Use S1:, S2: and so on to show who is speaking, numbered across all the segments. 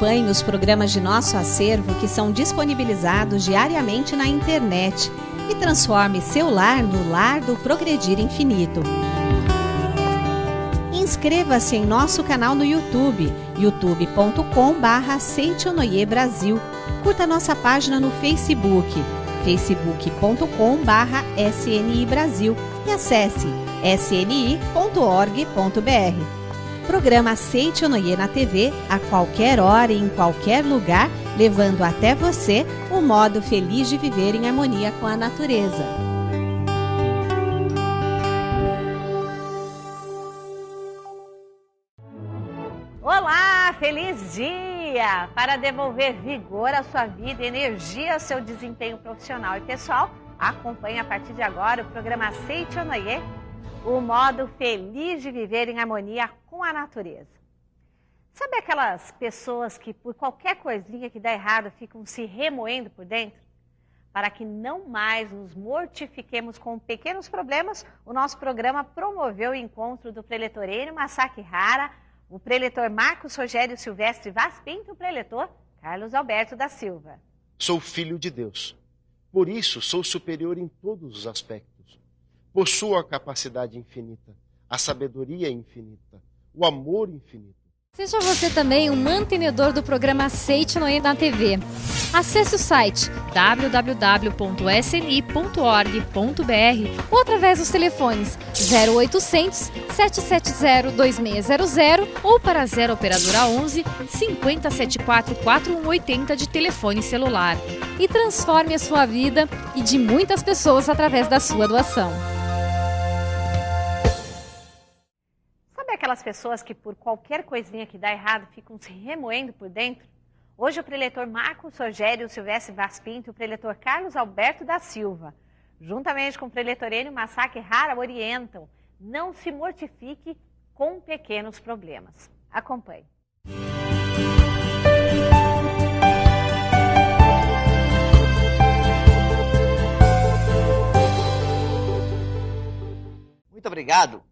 S1: Acompanhe os programas de nosso acervo que são disponibilizados diariamente na internet e transforme seu lar no lar do Progredir Infinito. Inscreva-se em nosso canal no YouTube, youtube.com/Seitonoi Brasil. Curta nossa página no Facebook, facebook.com/SNI Brasil e acesse sni.org.br. Programa Seitonoi na TV, a qualquer hora e em qualquer lugar, levando até você o modo feliz de viver em harmonia com a natureza.
S2: Olá, feliz dia! Para devolver vigor à sua vida e energia ao seu desempenho profissional e pessoal, acompanhe a partir de agora o programa Seitonoi, o modo feliz de viver em harmonia com a natureza. Sabe aquelas pessoas que por qualquer coisinha que dá errado ficam se remoendo por dentro? Para que não mais nos mortifiquemos com pequenos problemas, o nosso programa promoveu o encontro do preletor Enio Masaki Hara, o preletor Marcos Rogério Silvestre Vaz Pinto e o preletor Carlos Alberto da Silva.
S3: Sou filho de Deus. Por isso, sou superior em todos os aspectos. Possuo a capacidade infinita, a sabedoria infinita, o amor infinito.
S4: Seja você também um mantenedor do programa Seitonoi na TV. Acesse o site www.sni.org.br ou através dos telefones 0800 770 2600 ou para 0 operadora 11 5074 4180 de telefone celular. E transforme a sua vida e de muitas pessoas através da sua doação.
S2: Aquelas pessoas que por qualquer coisinha que dá errado ficam se remoendo por dentro? Hoje o preletor Marcos Rogério Silvestre Vaz Pinto e o preletor Carlos Alberto da Silva, juntamente com o preletor Enio Masaki Hara, orientam: não se mortifique com pequenos problemas. Acompanhe.
S5: Muito obrigado.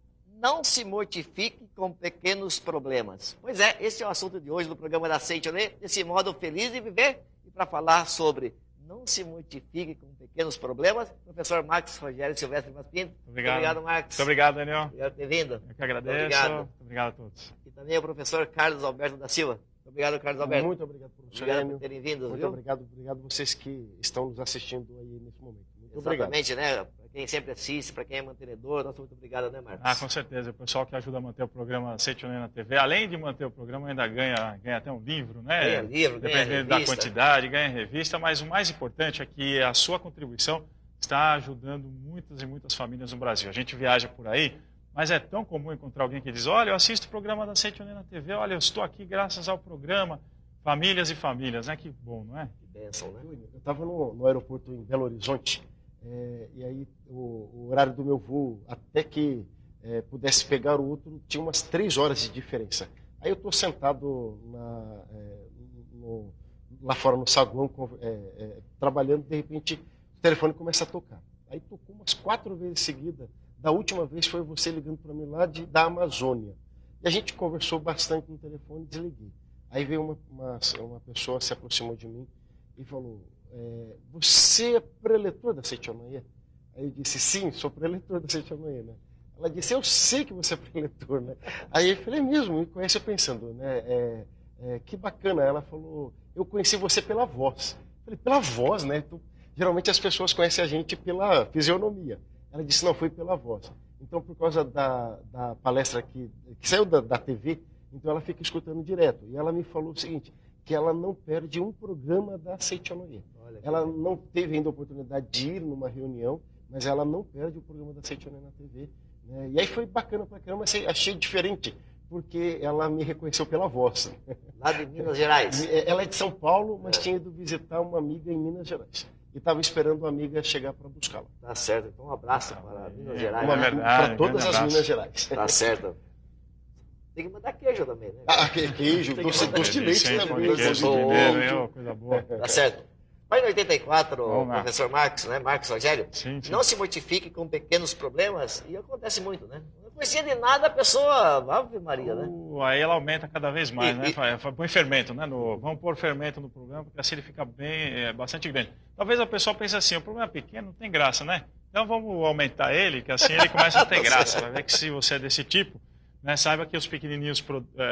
S5: Não se mortifique com pequenos problemas. Pois é, esse é o assunto de hoje do programa da Seitonoi, desse modo feliz de viver. E para falar sobre não se mortifique com pequenos problemas, professor Marcos Rogério Silvestre Vaz Pinto.
S6: Obrigado.
S5: Obrigado, Marcos.
S6: Muito obrigado, Daniel.
S5: Obrigado por ter vindo.
S6: Eu que agradeço.
S5: Obrigado.
S6: Obrigado a todos.
S5: E também o professor Carlos Alberto da Silva. Muito obrigado, Carlos Alberto.
S3: Muito obrigado, professor.
S5: Obrigado por terem vindo.
S3: Muito
S5: viu?
S3: obrigado vocês que estão nos assistindo aí nesse momento. Muito
S5: Exatamente,
S3: obrigado.
S5: né? Para quem sempre assiste, para quem é mantenedor, nosso muito obrigado, né, Marcos?
S6: Com certeza. O pessoal que ajuda a manter o programa Seitonoi na TV, além de manter o programa, ainda ganha até um livro, né?
S5: Ganha livro, ganha
S6: dependendo da
S5: revista.
S6: quantidade, ganha revista, mas o mais importante é que a sua contribuição está ajudando muitas e muitas famílias no Brasil. A gente viaja por aí, mas é tão comum encontrar alguém que diz: olha, eu assisto o programa da Seitonoi na TV, olha, eu estou aqui graças ao programa. Famílias e famílias, né? Que bom, não é?
S5: Que bênção, né?
S3: Eu estava no aeroporto em Belo Horizonte, e aí o horário do meu voo, até que pudesse pegar o outro, tinha umas 3 horas de diferença. Aí eu estou sentado lá fora no saguão, trabalhando, de repente o telefone começa a tocar. Aí tocou umas 4 vezes seguidas. Da última vez foi você ligando para mim lá da Amazônia. E a gente conversou bastante no telefone e desliguei. Aí veio uma pessoa, se aproximou de mim e falou: você é preletor da Seitonoi? Aí eu disse: sim, sou preletor da Seitonoi, né? Ela disse: eu sei que você é preletor, né? Aí eu falei: mesmo, me conhece pensando, né? Que bacana. Ela falou: eu conheci você pela voz. Eu falei: pela voz, né? Então, geralmente as pessoas conhecem a gente pela fisionomia. Ela disse: não, foi pela voz. Então, por causa da palestra que saiu da TV, então ela fica escutando direto. E ela me falou o seguinte, que ela não perde um programa da Seitonoi. Ela não teve ainda a oportunidade de ir numa reunião, mas ela não perde o programa da Seitonoi na TV. Né? E aí foi bacana pra caramba, achei diferente, porque ela me reconheceu pela voz.
S5: Lá de Minas Gerais.
S3: Ela é de São Paulo, mas tinha ido visitar uma amiga em Minas Gerais. E estava esperando a amiga chegar para buscá-la.
S5: Tá certo, então um abraço para Minas Gerais.
S3: Para todas as Minas Gerais.
S5: Tá certo. Tem que mandar queijo também, né?
S3: Queijo, doce de leite também.
S6: Coisa boa.
S5: Tá certo. Vai no 84, professor Marcos, né? Marcos Rogério.
S6: Sim.
S5: Não se mortifique com pequenos problemas, e acontece muito, né? Não conhecia de nada a pessoa, Ave Maria, né?
S6: Aí ela aumenta cada vez mais, né? Põe fermento, né? Vamos pôr fermento no problema, porque assim ele fica bastante grande. Talvez a pessoa pense assim, o problema é pequeno, não tem graça, né? Então vamos aumentar ele, que assim ele começa a ter graça. Vai ver que se você é desse tipo, né, saiba que os pequenininhos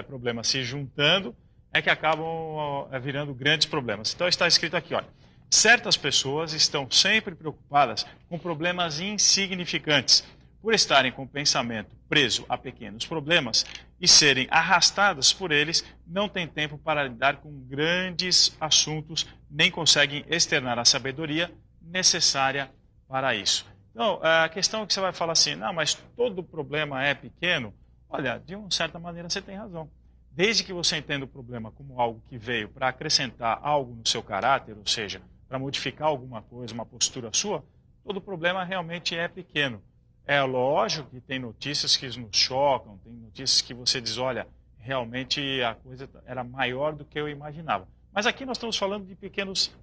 S6: problemas se juntando é que acabam virando grandes problemas. Então está escrito aqui, olha. Certas pessoas estão sempre preocupadas com problemas insignificantes. Por estarem com o pensamento preso a pequenos problemas e serem arrastadas por eles, não têm tempo para lidar com grandes assuntos, nem conseguem externar a sabedoria necessária para isso. Então, a questão é que você vai falar assim, não, mas todo problema é pequeno. Olha, de uma certa maneira você tem razão. Desde que você entenda o problema como algo que veio para acrescentar algo no seu caráter, ou seja, para modificar alguma coisa, uma postura sua, todo problema realmente é pequeno. É lógico que tem notícias que nos chocam, tem notícias que você diz, olha, realmente a coisa era maior do que eu imaginava. Mas aqui nós estamos falando de pequenos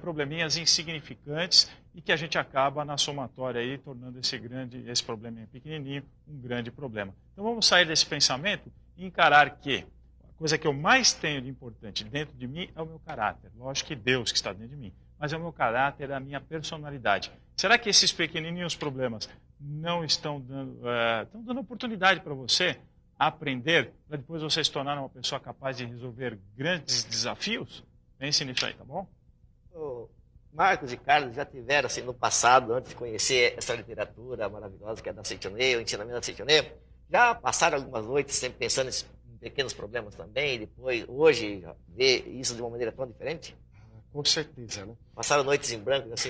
S6: probleminhas insignificantes e que a gente acaba na somatória aí tornando esse probleminha pequenininho um grande problema. Então vamos sair desse pensamento e encarar que a coisa que eu mais tenho de importante dentro de mim é o meu caráter. Lógico que Deus que está dentro de mim, mas é o meu caráter, é a minha personalidade. Será que esses pequenininhos problemas não estão dando oportunidade para você aprender, para depois você se tornar uma pessoa capaz de resolver grandes desafios? Pense nisso aí, tá bom?
S5: O Marcos e Carlos já tiveram, assim, no passado, antes de conhecer essa literatura maravilhosa que é da Seitonê, o ensinamento da Seitonê, já passaram algumas noites sempre pensando em pequenos problemas também, e depois, hoje, ver isso de uma maneira tão diferente?
S3: Com certeza, né?
S5: Passaram noites em branco, assim?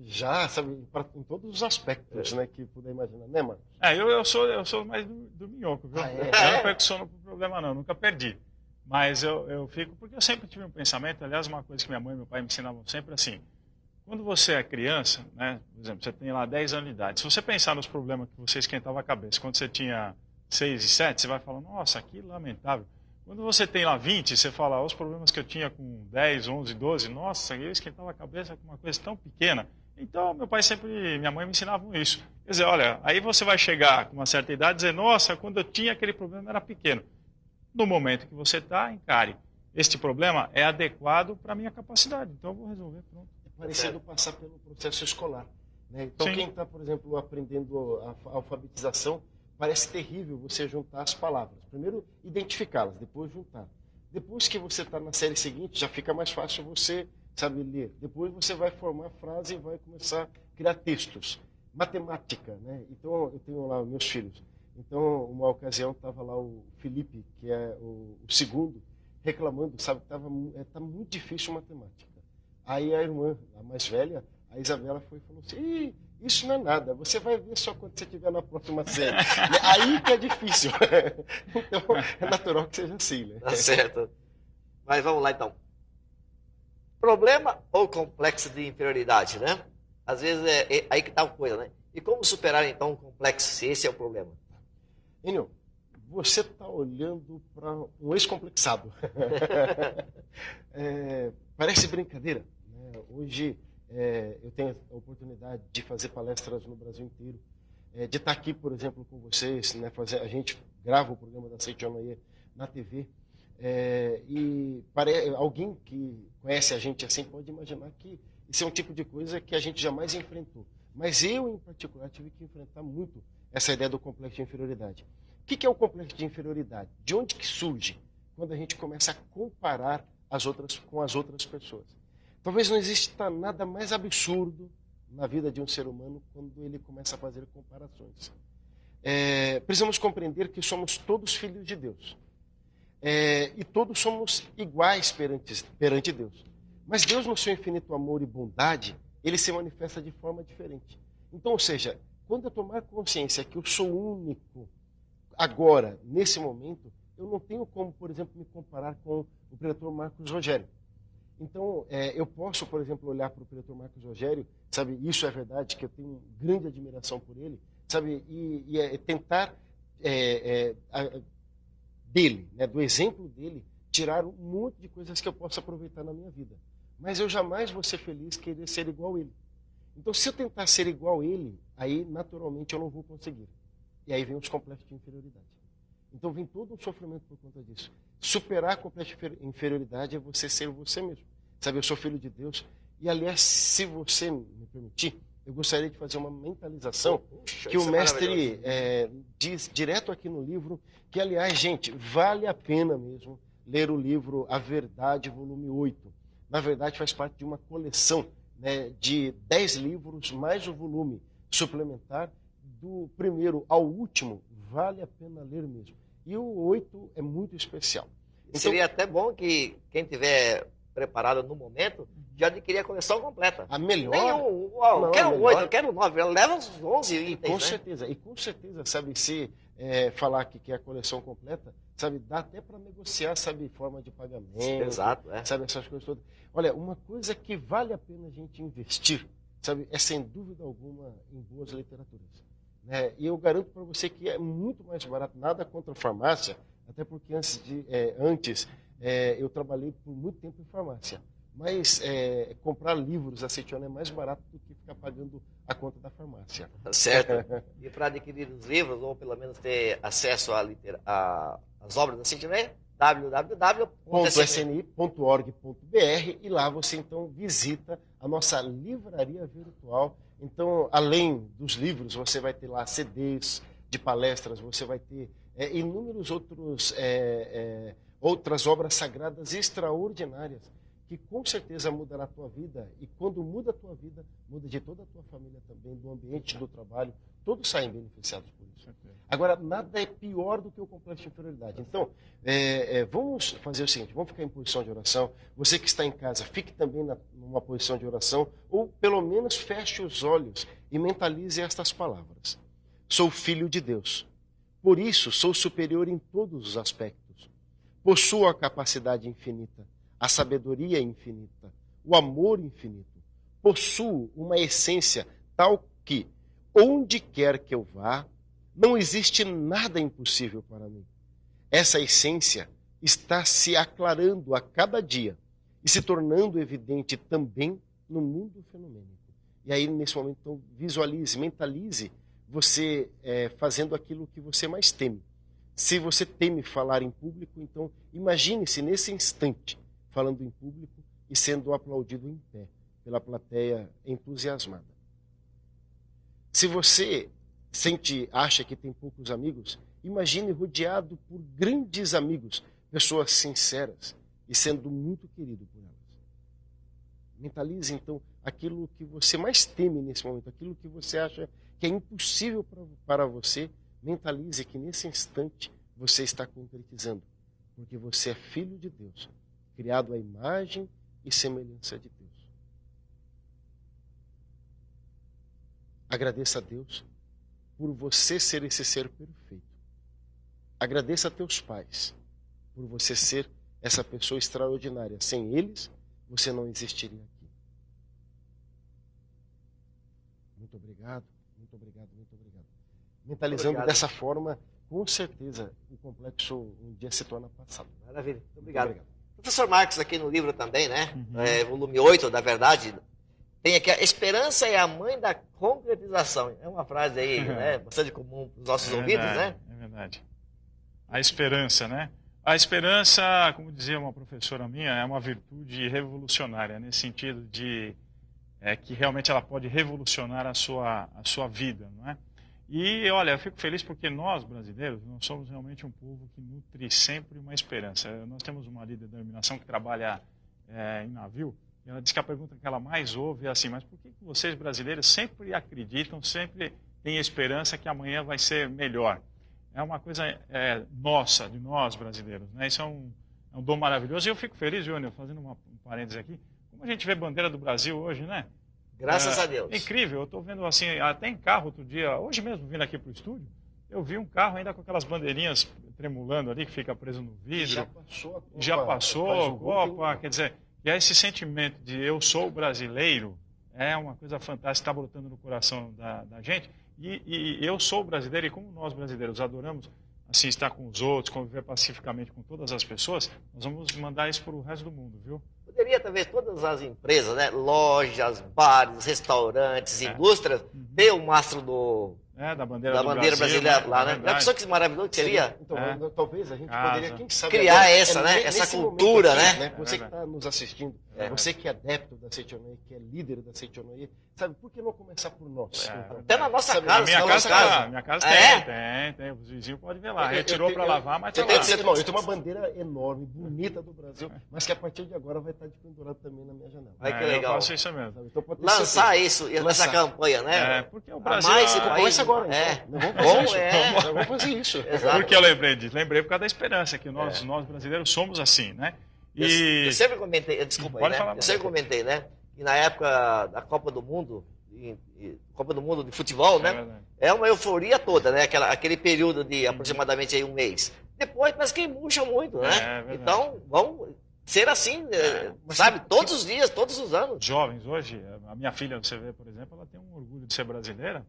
S3: Já, sabe, em todos os aspectos, né, que puder imaginar, né, Marcos?
S6: Eu sou mais do minhoco, viu? Eu não perco sono por problema não, nunca perdi. Mas eu fico, porque eu sempre tive um pensamento, aliás, uma coisa que minha mãe e meu pai me ensinavam sempre assim, quando você é criança, né, por exemplo, você tem lá 10 anos de idade, se você pensar nos problemas que você esquentava a cabeça quando você tinha 6 e 7, você vai falar, nossa, que lamentável. Quando você tem lá 20, você fala, os problemas que eu tinha com 10, 11, 12, nossa, eu esquentava a cabeça com uma coisa tão pequena. Então, meu pai sempre, minha mãe me ensinavam isso. Quer dizer, olha, aí você vai chegar com uma certa idade e dizer, nossa, quando eu tinha aquele problema era pequeno. No momento que você está, encare. Este problema é adequado para a minha capacidade, então eu vou resolver, pronto.
S3: É parecido passar pelo processo escolar, né? Então, sim, quem está, por exemplo, aprendendo a alfabetização, parece terrível você juntar as palavras. Primeiro, identificá-las, depois juntar. Depois que você está na série seguinte, já fica mais fácil você saber ler. Depois você vai formar frase e vai começar a criar textos. Matemática, né? Então, eu tenho lá meus filhos. Então, uma ocasião, estava lá o Felipe, que é o segundo, reclamando, sabe, que tá muito difícil matemática. Aí a irmã, a mais velha, a Isabela, foi e falou assim, isso não é nada, você vai ver só quando você estiver na próxima série. Aí que é difícil. Então, é natural que seja assim, né?
S5: Tá certo. Mas vamos lá, então. Problema ou complexo de inferioridade, né? Às vezes é aí que está a coisa, né? E como superar, então, o complexo, se esse é o problema?
S3: Enio, você está olhando para um ex-complexado. Parece brincadeira, né? Hoje eu tenho a oportunidade de fazer palestras no Brasil inteiro, de estar aqui, por exemplo, com vocês, né? A gente grava o programa da Seitonê na TV, e alguém que conhece a gente assim pode imaginar que isso é um tipo de coisa que a gente jamais enfrentou. Mas eu, em particular, tive que enfrentar muito essa ideia do complexo de inferioridade. O que é o complexo de inferioridade? De onde que surge? Quando a gente começa a comparar com as outras pessoas. Talvez não exista nada mais absurdo na vida de um ser humano quando ele começa a fazer comparações. Precisamos compreender que somos todos filhos de Deus. E todos somos iguais perante Deus. Mas Deus, no seu infinito amor e bondade, ele se manifesta de forma diferente. Então, ou seja, quando eu tomar consciência que eu sou único agora, nesse momento, eu não tenho como, por exemplo, me comparar com o preletor Marcos Rogério. Então, eu posso, por exemplo, olhar para o preletor Marcos Rogério, sabe, isso é verdade, que eu tenho grande admiração por ele, sabe, e tentar dele, né, do exemplo dele, tirar um monte de coisas que eu possa aproveitar na minha vida. Mas eu jamais vou ser feliz querer ser igual a ele. Então, se eu tentar ser igual a ele, aí, naturalmente, eu não vou conseguir. E aí vem os complexos de inferioridade. Então vem todo um sofrimento por conta disso. Superar a complexo de inferioridade é você ser você mesmo. Sabe, eu sou filho de Deus. E, aliás, se você me permitir, eu gostaria de fazer uma mentalização que o mestre diz direto aqui no livro, que, aliás, gente, vale a pena mesmo ler o livro A Verdade, volume 8. Na verdade, faz parte de uma coleção, né, de 10 livros, mais o volume suplementar, do primeiro ao último, vale a pena ler mesmo. E o 8 é muito especial.
S5: Então, seria até bom que quem tiver preparado no momento já adquirir a coleção completa.
S3: A melhor...
S5: Eu quero o 8, eu quero o 9, leva os 11 itens,
S3: com certeza, e com certeza, sabe, se falar que quer a coleção completa, sabe, dá até para negociar, sabe, forma de pagamento.
S5: Exato,
S3: sabe, essas coisas todas. Olha, uma coisa que vale a pena a gente investir, sabe, é sem dúvida alguma em boas literaturas. Né? E eu garanto para você que é muito mais barato, nada contra a farmácia, até porque antes eu trabalhei por muito tempo em farmácia. Mas comprar livros da Seitione é mais barato do que ficar pagando a conta da farmácia.
S5: Certo. E para adquirir os livros, ou pelo menos ter acesso às obras da Seitione,
S3: www.sni.org.br, e lá você então visita a nossa livraria virtual. Então, além dos livros, você vai ter lá CDs de palestras, você vai ter inúmeros outras obras sagradas extraordinárias, que com certeza mudará a tua vida, e quando muda a tua vida, muda de toda a tua família também, do ambiente do trabalho, todos saem beneficiados por isso. Agora, nada é pior do que o complexo de inferioridade. Então, vamos fazer o seguinte, vamos ficar em posição de oração. Você que está em casa, fique também numa posição de oração, ou pelo menos feche os olhos e mentalize estas palavras. Sou filho de Deus, por isso sou superior em todos os aspectos. Possuo a capacidade infinita, a sabedoria infinita, o amor infinito. Possuo uma essência tal que, onde quer que eu vá, não existe nada impossível para mim. Essa essência está se aclarando a cada dia e se tornando evidente também no mundo fenomênico. E aí, nesse momento, então, visualize, mentalize você fazendo aquilo que você mais teme. Se você teme falar em público, então imagine-se nesse instante falando em público e sendo aplaudido em pé pela plateia entusiasmada. Se você acha que tem poucos amigos, imagine rodeado por grandes amigos, pessoas sinceras e sendo muito querido por elas. Mentalize então aquilo que você mais teme nesse momento, aquilo que você acha que é impossível para você. Mentalize que nesse instante você está concretizando, porque você é filho de Deus, criado à imagem e semelhança de Deus. Agradeça a Deus por você ser esse ser perfeito. Agradeça a teus pais por você ser essa pessoa extraordinária. Sem eles, você não existiria aqui. Muito obrigado, muito obrigado, muito obrigado. Mentalizando
S5: obrigado.
S3: Dessa forma, com certeza o complexo um dia se torna passado.
S5: Maravilha, muito obrigado. Professor Marcos, aqui no livro também, né? Volume 8, da verdade, tem aqui: a esperança é a mãe da concretização. É uma frase aí, né, bastante comum para os nossos ouvidos, né?
S6: É verdade. A esperança, né? A esperança, como dizia uma professora minha, é uma virtude revolucionária, nesse sentido de que realmente ela pode revolucionar a sua vida, não é? E, olha, eu fico feliz porque nós, brasileiros, nós somos realmente um povo que nutre sempre uma esperança. Nós temos uma líder da iluminação que trabalha em navio, e ela diz que a pergunta que ela mais ouve é assim: mas por que vocês, brasileiros, sempre acreditam, sempre têm esperança que amanhã vai ser melhor? É uma coisa nossa, de nós, brasileiros, né? Isso é um dom maravilhoso. E eu fico feliz, Júnior, fazendo um parênteses aqui, como a gente vê bandeira do Brasil hoje, né?
S5: Graças a Deus.
S6: É incrível, eu estou vendo assim, até em carro outro dia, hoje mesmo vindo aqui para o estúdio, eu vi um carro ainda com aquelas bandeirinhas tremulando ali, que fica preso no vidro. Já passou a Copa, quer dizer, e esse sentimento de eu sou brasileiro é uma coisa fantástica, está brotando no coração da gente. E eu sou brasileiro, e como nós brasileiros adoramos assim, estar com os outros, conviver pacificamente com todas as pessoas, nós vamos mandar isso para o resto do mundo, viu?
S5: Poderia, talvez, todas as empresas, né, lojas, bares, restaurantes, indústrias, ter o mastro
S6: Da bandeira
S5: da
S6: do
S5: bandeira
S6: Brasil,
S5: brasileira lá, né?
S6: verdade.
S5: Já pensou que maravilhoso que seria?
S3: Então, talvez a gente
S6: Casa.
S3: poderia, quem sabe,
S5: Criar
S3: agora,
S5: essa, né?
S3: nesse
S5: Essa
S3: momento
S5: cultura,
S3: aqui,
S5: né?
S3: Você que está nos assistindo, você que é adepto da Seichonoye, que é líder da Seichonoye, sabe, por que não começar por nós? Então,
S5: Até na nossa
S3: sabe,
S5: casa,
S6: A minha
S5: na
S6: casa,
S5: nossa casa.
S6: minha casa tem. Os vizinhos podem ver lá.
S3: Eu
S6: Retirou para lavar, mas tá
S3: eu
S6: lá.
S3: tenho uma bandeira enorme, bonita do Brasil, mas que a partir de agora vai estar pendurada também na minha janela.
S5: Ai, que
S6: Eu
S5: legal.
S6: faço isso mesmo.
S3: Sabe? Então, pode ter
S5: Lançar
S3: certeza.
S5: isso, essa campanha, né?
S6: Porque o
S5: A
S6: Brasil...
S5: mais esse
S3: Vamos
S5: país...
S3: fazer agora, então. Vamos fazer isso. Vamos fazer isso.
S5: Exato.
S6: Por que eu lembrei disso? Lembrei por causa da esperança, que nós brasileiros somos assim, né?
S5: Eu sempre comentei, desculpa aí,
S6: Pode
S5: né?
S6: falar,
S5: Eu sempre comentei, né? Que na época da Copa do Mundo, Copa do Mundo de futebol, né?
S6: verdade.
S5: É uma euforia toda, né? Aquele período de aproximadamente aí um mês. Depois parece que murcha muito, né?
S6: verdade.
S5: Então, vamos ser assim, sabe? Todos os dias, todos os anos.
S6: Jovens hoje, a minha filha, você vê, por exemplo, ela tem um orgulho de ser brasileira.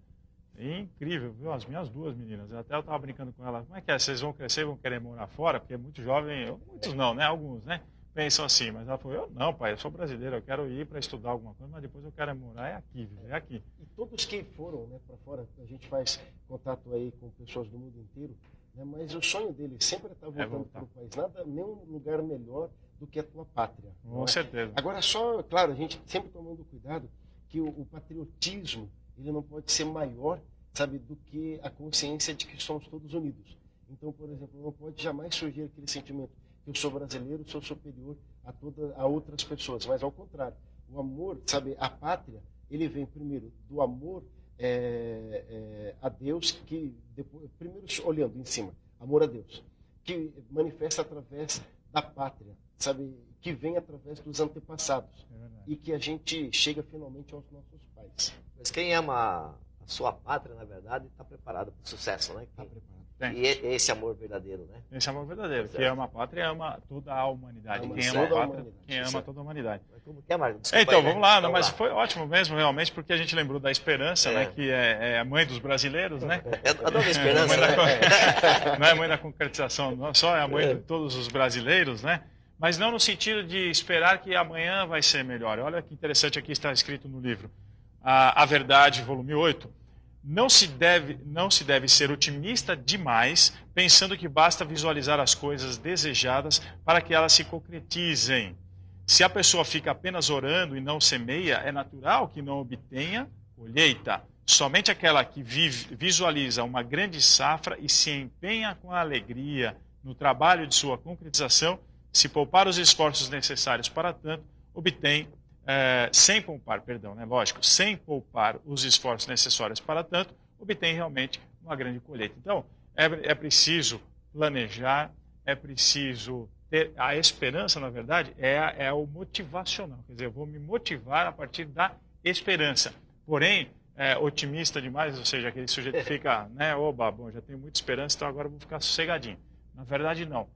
S6: É incrível, viu? As minhas duas meninas. Até eu estava brincando com ela. Como é que é? Vocês vão crescer e vão querer morar fora? Porque é muito jovem, muitos não, né? Alguns, né? Pensam assim, mas ela falou, eu não, pai, eu sou brasileiro, eu quero ir para estudar alguma coisa, mas depois eu quero morar aqui, viver aqui.
S3: E todos que foram, né, para fora, a gente faz contato aí com pessoas do mundo inteiro, né, mas o sonho deles sempre é estar voltando para o país. Nada, nenhum lugar melhor do que a tua pátria.
S6: Com certeza.
S3: Agora, só, claro, a gente sempre tomando cuidado que o patriotismo, ele não pode ser maior, sabe, do que a consciência de que somos todos unidos. Então, por exemplo, não pode jamais surgir aquele sentimento que eu sou brasileiro, sou superior a outras pessoas, mas ao contrário. O amor, sabe, a pátria, ele vem primeiro do amor a Deus, que depois, primeiro olhando em cima, amor a Deus, que manifesta através da pátria, sabe, que vem através dos antepassados e que a gente chega finalmente aos nossos pais.
S5: Mas quem ama a sua pátria, na verdade, está preparado para o sucesso, né?
S3: Está preparado.
S5: E esse amor verdadeiro, né?
S6: Esse amor verdadeiro. Quem ama a pátria ama toda a humanidade.
S3: Ama
S6: Quem
S3: toda
S6: ama
S3: a
S6: a pátria,
S3: humanidade.
S6: quem ama toda a humanidade.
S5: Mas como que é, Marcos? Desculpa
S6: Então,
S5: aí, né?
S6: vamos lá,
S5: Vamos
S6: mas
S5: lá.
S6: foi ótimo mesmo, realmente, porque a gente lembrou da esperança, né? Que é a mãe dos brasileiros, né?
S5: É a dona Esperança,
S6: Não é
S5: né?
S6: não é a mãe da concretização, não só é a mãe de todos os brasileiros, né? Mas não no sentido de esperar que amanhã vai ser melhor. Olha que interessante aqui está escrito no livro. A Verdade, volume 8. Não se deve ser otimista demais, pensando que basta visualizar as coisas desejadas para que elas se concretizem. Se a pessoa fica apenas orando e não semeia, é natural que não obtenha colheita. Somente aquela que visualiza uma grande safra e se empenha com alegria no trabalho de sua concretização, se poupar os esforços necessários para tanto, obtém sem poupar os esforços necessários para tanto, obtém realmente uma grande colheita. Então, é preciso planejar, é preciso ter a esperança, na verdade, é o motivacional. Quer dizer, eu vou me motivar a partir da esperança. Porém, otimista demais, ou seja, aquele sujeito que fica, né, oba, bom, já tenho muita esperança, então agora eu vou ficar sossegadinho. Na verdade, não.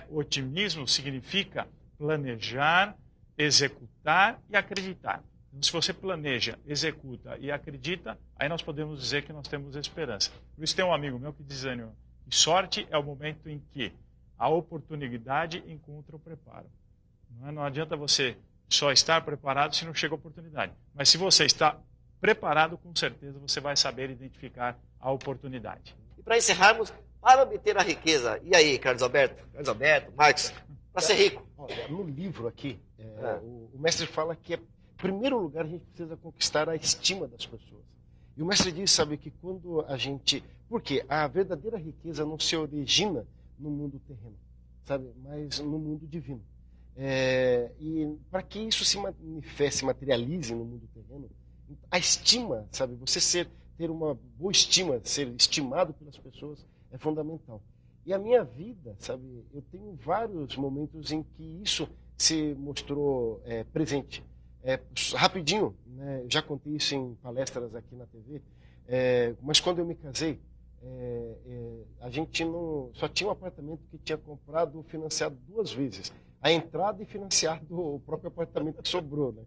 S6: Otimismo significa planejar, executar e acreditar. Então, se você planeja, executa e acredita, aí nós podemos dizer que nós temos esperança. Por isso tem um amigo meu que diz, que sorte é o momento em que a oportunidade encontra o preparo. Não adianta você só estar preparado se não chega a oportunidade. Mas se você está preparado, com certeza você vai saber identificar a oportunidade.
S5: E para encerrarmos, para obter a riqueza. E aí, Carlos Alberto, Marcos, para ser rico?
S3: Olha, no livro aqui, o mestre fala que, em primeiro lugar, a gente precisa conquistar a estima das pessoas. E o mestre diz, sabe, que quando a gente... Porque a verdadeira riqueza não se origina no mundo terreno, sabe, mas no mundo divino. E para que isso se manifeste, se materialize no mundo terreno, a estima, sabe, você ter uma boa estima, ser estimado pelas pessoas é fundamental. E a minha vida, sabe, eu tenho vários momentos em que isso se mostrou presente. Rapidinho, né, eu já contei isso em palestras aqui na TV, mas quando eu me casei, a gente só tinha um apartamento que tinha comprado financiado 2 vezes. A entrada e financiado o próprio apartamento que sobrou, né?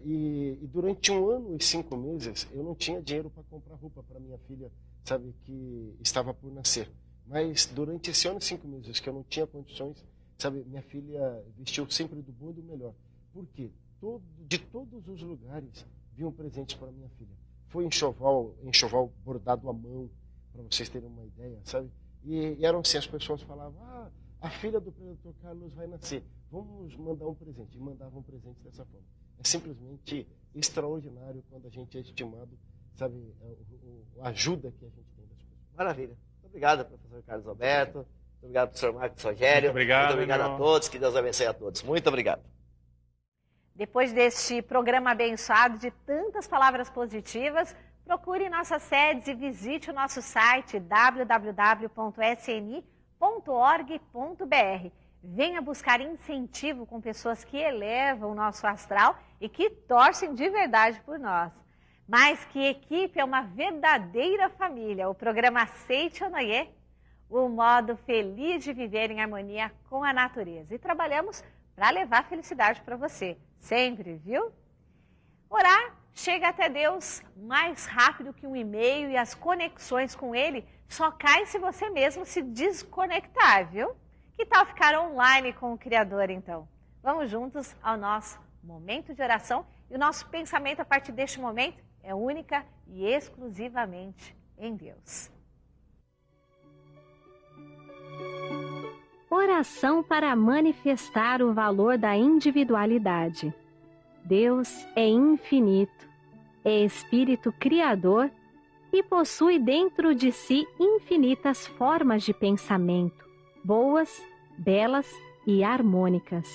S3: E durante 1 ano e 5 meses eu não tinha dinheiro para comprar roupa para minha filha, sabe, que estava por nascer. Mas durante esse ano e 5 meses que eu não tinha condições, sabe, minha filha vestiu sempre do bom e do melhor. Por quê? De todos os lugares vinham presentes para minha filha. foi enxoval bordado à mão, para vocês terem uma ideia, sabe? E eram assim, as pessoas falavam, a filha do Pregador Carlos vai nascer, vamos mandar um presente. E mandavam um presente dessa forma. É simplesmente extraordinário quando a gente é estimado, sabe, a ajuda que a gente tem das pessoas.
S5: Maravilha. Muito obrigado, professor Carlos Alberto. Muito obrigado, professor Marcos Rogério.
S6: Muito obrigado
S5: a todos. Que Deus abençoe a todos. Muito obrigado.
S2: Depois deste programa abençoado de tantas palavras positivas, procure nossas sedes e visite o nosso site www.sni.org.br. Venha buscar incentivo com pessoas que elevam o nosso astral e que torcem de verdade por nós. Mas que equipe é uma verdadeira família. O programa Aceite Onoye, o modo feliz de viver em harmonia com a natureza. E trabalhamos para levar felicidade para você. Sempre, viu? Orar chega até Deus mais rápido que um e-mail e as conexões com Ele só caem se você mesmo se desconectar, viu? Que tal ficar online com o Criador, então? Vamos juntos ao nosso momento de oração e o nosso pensamento a partir deste momento é única e exclusivamente em Deus.
S7: Oração para manifestar o valor da individualidade. Deus é infinito, é Espírito Criador e possui dentro de si infinitas formas de pensamento, boas, belas e harmônicas.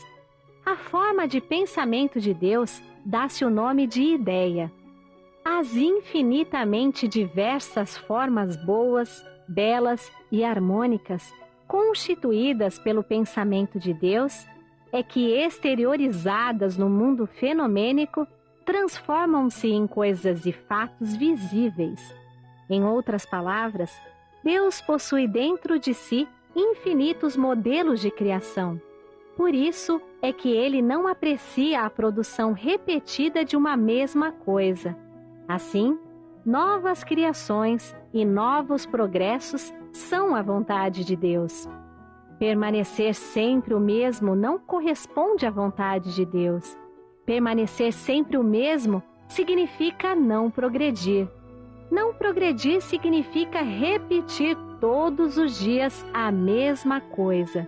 S7: A forma de pensamento de Deus dá-se o nome de ideia. As infinitamente diversas formas boas, belas e harmônicas constituídas pelo pensamento de Deus é que, exteriorizadas no mundo fenomênico, transformam-se em coisas e fatos visíveis. Em outras palavras, Deus possui dentro de si infinitos modelos de criação. Por isso é que Ele não aprecia a produção repetida de uma mesma coisa. Assim, novas criações e novos progressos são a vontade de Deus. Permanecer sempre o mesmo não corresponde à vontade de Deus. Permanecer sempre o mesmo significa não progredir. Não progredir significa repetir todos os dias a mesma coisa.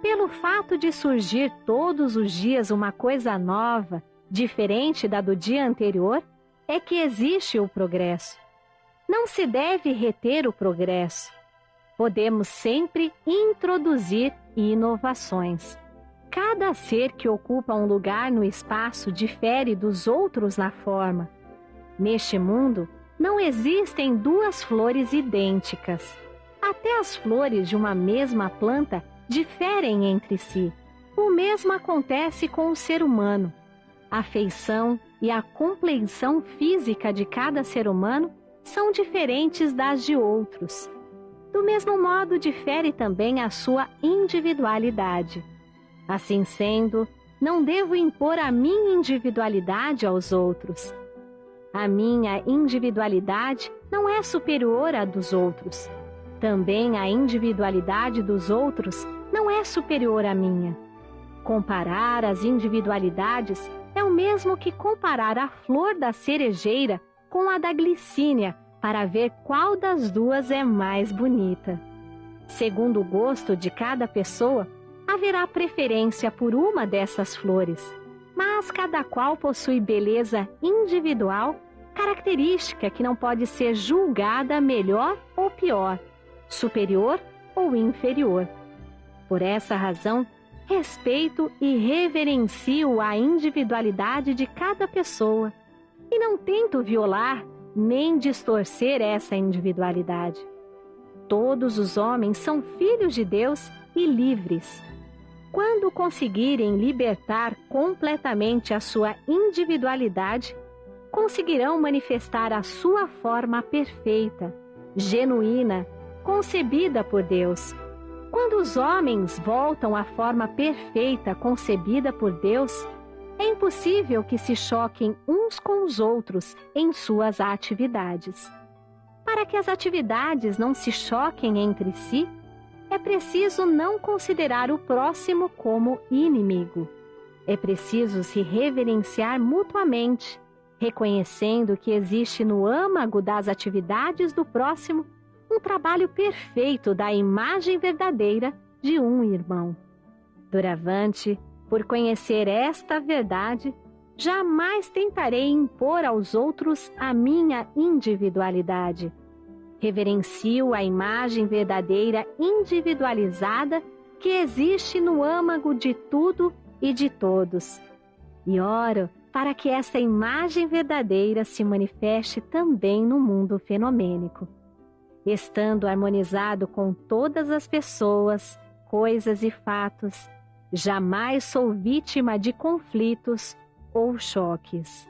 S7: Pelo fato de surgir todos os dias uma coisa nova, diferente da do dia anterior, é que existe o progresso. Não se deve reter o progresso. Podemos sempre introduzir inovações. Cada ser que ocupa um lugar no espaço difere dos outros na forma. Neste mundo, não existem duas flores idênticas. Até as flores de uma mesma planta diferem entre si. O mesmo acontece com o ser humano. A feição e a compleição física de cada ser humano são diferentes das de outros. Do mesmo modo, difere também a sua individualidade. Assim sendo, não devo impor a minha individualidade aos outros. A minha individualidade não é superior à dos outros. Também a individualidade dos outros não é superior à minha. Comparar as individualidades é o mesmo que comparar a flor da cerejeira com a da glicínia para ver qual das duas é mais bonita. Segundo o gosto de cada pessoa, haverá preferência por uma dessas flores, mas cada qual possui beleza individual, característica que não pode ser julgada melhor ou pior, superior ou inferior. Por essa razão, respeito e reverencio a individualidade de cada pessoa e não tento violar nem distorcer essa individualidade. Todos os homens são filhos de Deus e livres. Quando conseguirem libertar completamente a sua individualidade, conseguirão manifestar a sua forma perfeita, genuína, concebida por Deus. Quando os homens voltam à forma perfeita concebida por Deus, é impossível que se choquem uns com os outros em suas atividades. Para que as atividades não se choquem entre si, é preciso não considerar o próximo como inimigo. É preciso se reverenciar mutuamente, reconhecendo que existe no âmago das atividades do próximo um trabalho perfeito da imagem verdadeira de um irmão. Doravante, por conhecer esta verdade, jamais tentarei impor aos outros a minha individualidade. Reverencio a imagem verdadeira individualizada que existe no âmago de tudo e de todos. E oro para que essa imagem verdadeira se manifeste também no mundo fenomênico. Estando harmonizado com todas as pessoas, coisas e fatos, jamais sou vítima de conflitos ou choques.